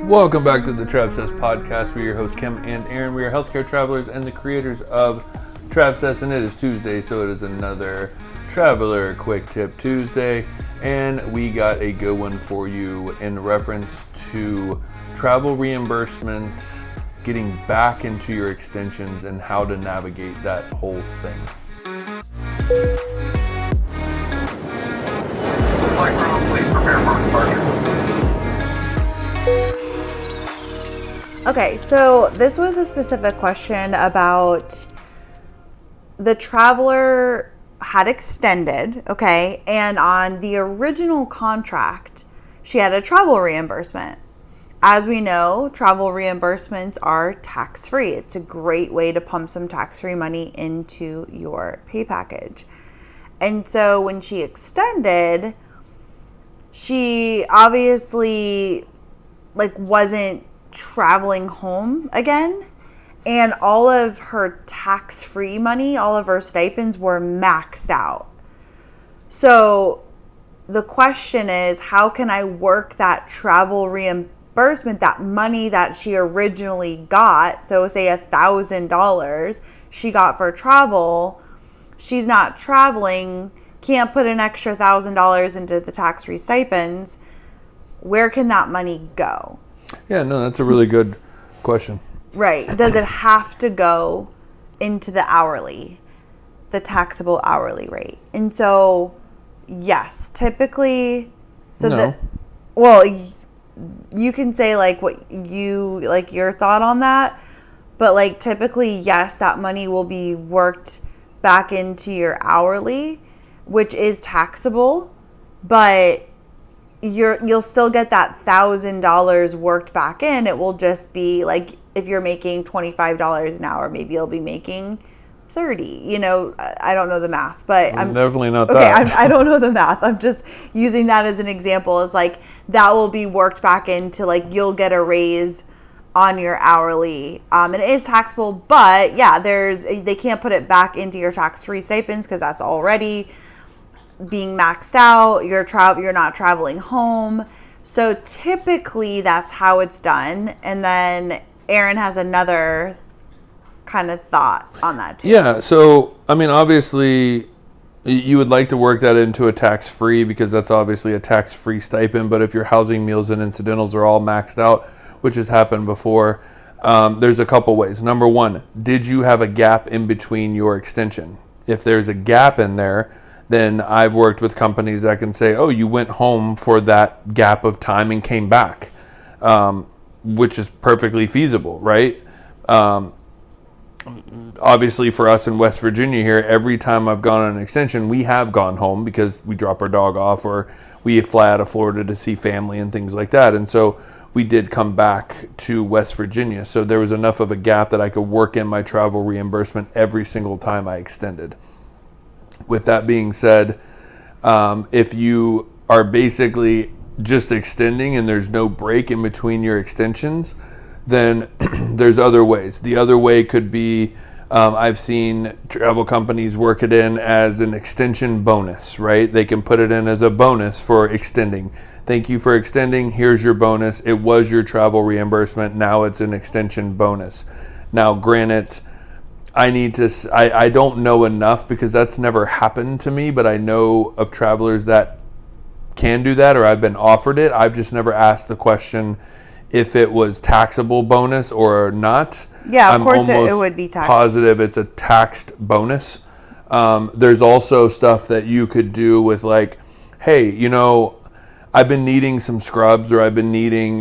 Welcome back to the Travsessed podcast. We're your hosts, Kim and Aaron. We are healthcare travelers and the creators of Travsessed, and it is Tuesday, so it is another Traveler Quick Tip Tuesday, and we got a good one for you in reference to travel reimbursement, getting back into your extensions, and how to navigate that whole thing. Please prepare for departure. Okay, so this was a specific question about the traveler had extended, okay, and on the original contract, she had a travel reimbursement. As we know, travel reimbursements are tax-free. It's a great way to pump some tax-free money into your pay package. And so when she extended, she obviously wasn't traveling home again, and all of her tax-free money, all of her stipends were maxed out. So the question is, how can I work that travel reimbursement, that money that she originally got? So say $1,000 she got for travel, she's not traveling, can't put an extra $1,000 into the tax-free stipends. Where can that money go? Yeah, no, that's a really good question. Right. Does it have to go into the taxable hourly rate? And so, yes, typically, No. You can say your thought on that, but typically, yes, that money will be worked back into your hourly, which is taxable, but you'll still get that $1,000 worked back in. It will just be if you're making $25 an hour, maybe you'll be making $30. I don't know the math, but I'm definitely not okay, that. I don't know the math. I'm just using that as an example. It's that will be worked back into you'll get a raise on your hourly, and it is taxable. But yeah, they can't put it back into your tax-free stipends because that's already being maxed out. You're not traveling home. So typically that's how it's done. And then Aaron has another kind of thought on that too. Yeah, so obviously you would like to work that into a tax-free because that's obviously a tax-free stipend, but if your housing, meals, and incidentals are all maxed out, which has happened before, there's a couple ways. Number one, did you have a gap in between your extension? If there's a gap in there, then I've worked with companies that can say, oh, you went home for that gap of time and came back, which is perfectly feasible, right? Obviously for us in West Virginia here, every time I've gone on an extension, we have gone home because we drop our dog off or we fly out of Florida to see family and things like that. And so we did come back to West Virginia. So there was enough of a gap that I could work in my travel reimbursement every single time I extended. With that being said, if you are basically just extending and there's no break in between your extensions, then there's other ways. The other way could be, I've seen travel companies work it in as an extension bonus, right? They can put it in as a bonus for extending. Thank you for extending. Here's your bonus. It was your travel reimbursement. Now it's an extension bonus. Now, granted, I don't know enough because that's never happened to me, but I know of travelers that can do that, or I've been offered it. I've just never asked the question if it was taxable bonus or not. Yeah, of course it would be taxed. Positive it's a taxed bonus. There's also stuff that you could do with hey, I've been needing some scrubs or I've been needing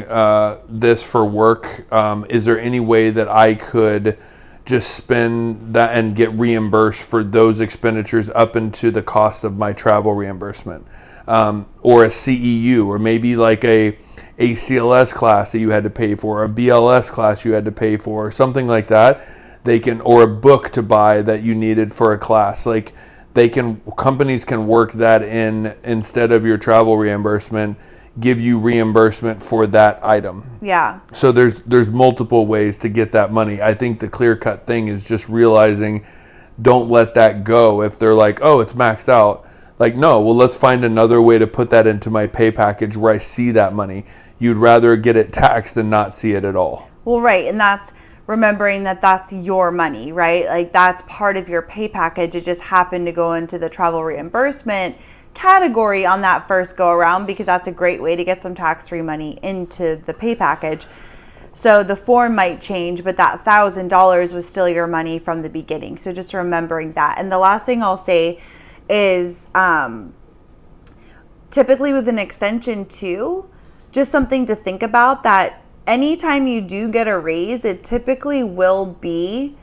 this for work. Is there any way that I could just spend that and get reimbursed for those expenditures up into the cost of my travel reimbursement, or a CEU, or maybe a ACLS class that you had to pay for, a BLS class you had to pay for, or something like that. They can, or a book to buy that you needed for a class. Companies can work that in instead of your travel reimbursement, give you reimbursement for that item. Yeah. So there's multiple ways to get that money. I think the clear-cut thing is just realizing, don't let that go. If they're oh, it's maxed out, no, well, let's find another way to put that into my pay package where I see that money. you'd rather get it taxed than not see it at all. Well, right. And that's remembering that that's your money, right? Like that's part of your pay package. It just happened to go into the travel reimbursement category on that first go around because that's a great way to get some tax-free money into the pay package. So the form might change, but that $1,000 was still your money from the beginning. So just remembering that. And the last thing I'll say is typically with an extension too, just something to think about that anytime you do get a raise, it typically will be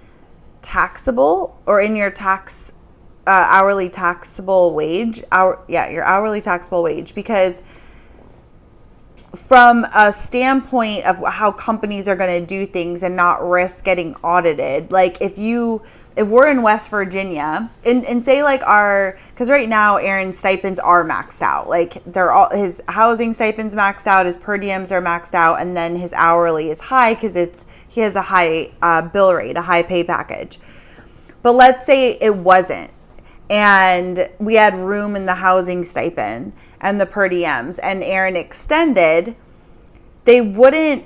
taxable or in your tax hourly taxable wage. Your hourly taxable wage, because from a standpoint of how companies are going to do things and not risk getting audited, like if we're in West Virginia and say like because right now Aaron's stipends are maxed out, like his housing stipends maxed out, his per diems are maxed out, and then his hourly is high because he has a high bill rate, a high pay package. But let's say it wasn't, and we had room in the housing stipend and the per diems, and Aaron extended, they wouldn't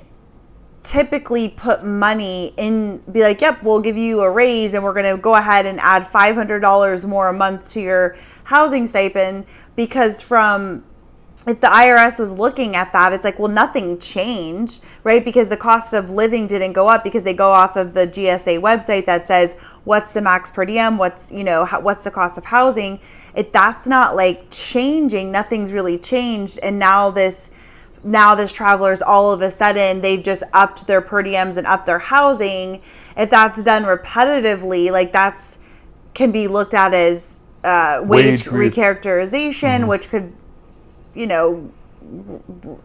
typically put money in, be like, yep, we'll give you a raise and we're going to go ahead and add $500 more a month to your housing stipend, because if the IRS was looking at that, it's like, well, nothing changed, right? Because the cost of living didn't go up, because they go off of the GSA website that says, what's the max per diem? What's the cost of housing? That's not like changing. Nothing's really changed. And now this travelers, all of a sudden, they've just upped their per diems and upped their housing. If that's done repetitively, like can be looked at as wage recharacterization, mm-hmm. which could,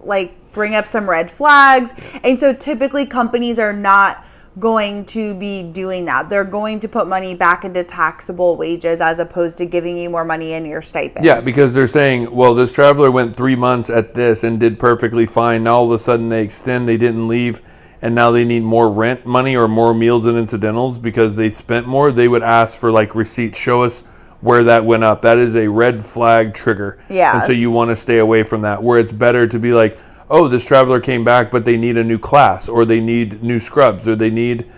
like bring up some red flags. And so typically companies are not going to be doing that. They're going to put money back into taxable wages as opposed to giving you more money in your stipends. Yeah, because they're saying, well, this traveler went 3 months at this and did perfectly fine. Now all of a sudden they extend, they didn't leave, and now they need more rent money or more meals and incidentals because they spent more. They would ask for like receipts. Show us where that went up. That is a red flag trigger. Yeah. And so you want to stay away from that, where it's better to be like, oh, this traveler came back, but they need a new class, or they need new scrubs, or they need,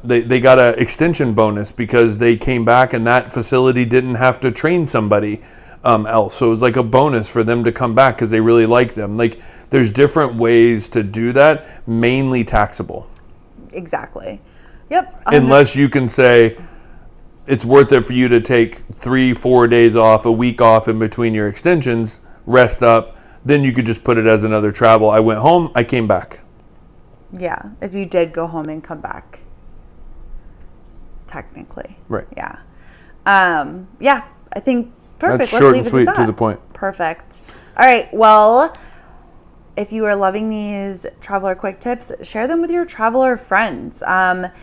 they got an extension bonus because they came back and that facility didn't have to train somebody else. So it was like a bonus for them to come back because they really like them. Like there's different ways to do that, mainly taxable. Exactly. Yep. Unless you can say, it's worth it for you to take 3-4 days off, a week off in between your extensions, rest up, then you could just put it as another travel. I went home, I came back. Yeah, if you did go home and come back, technically. Right. Yeah. Yeah, I think perfect. That's Let's short leave and it sweet at to that. the point. Perfect. All right, well, if you are loving these Traveler Quick Tips, share them with your traveler friends. Again,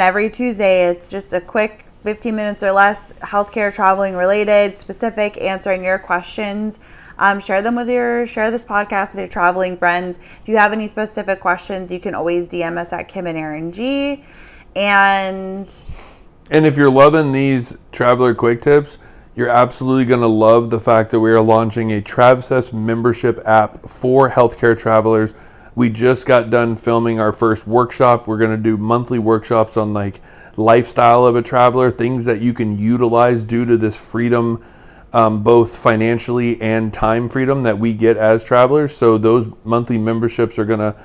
every Tuesday, it's just a quick 15 minutes or less, healthcare, traveling related, specific, answering your questions. Share this podcast with your traveling friends. If you have any specific questions, you can always DM us at Kim and Aaron G. And if you're loving these Traveler Quick Tips, you're absolutely going to love the fact that we are launching a Travsessed membership app for healthcare travelers. We just got done filming our first workshop. We're going to do monthly workshops on like lifestyle of a traveler, things that you can utilize due to this freedom, both financially and time freedom that we get as travelers. So those monthly memberships are going to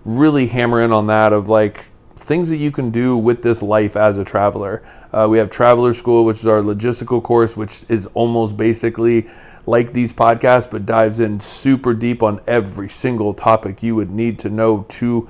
really hammer in on that, of like things that you can do with this life as a traveler. We have Traveler School, which is our logistical course, which is almost basically like these podcasts, but dives in super deep on every single topic you would need to know to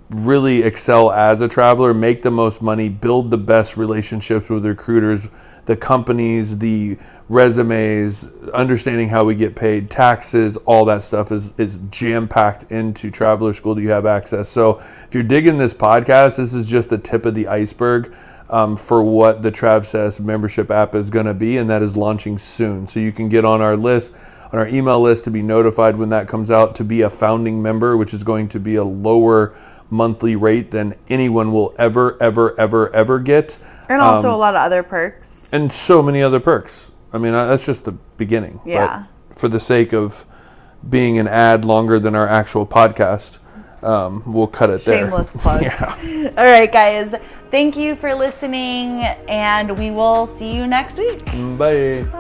really excel as a traveler, make the most money, build the best relationships with recruiters, the companies, the resumes, understanding how we get paid, taxes, all that stuff is jam-packed into Traveler School that you have access. So if you're digging this podcast, this is just the tip of the iceberg for what the Travsessed membership app is going to be, and that is launching soon. So you can get on our list, on our email list, to be notified when that comes out, to be a founding member, which is going to be a lower monthly rate than anyone will ever get. And also a lot of other perks. And so many other perks. I mean, that's just the beginning. Yeah. But for the sake of being an ad longer than our actual podcast, we'll cut it there. Shameless plug. Yeah. All right, guys. Thank you for listening, and we will see you next week. Bye. Bye.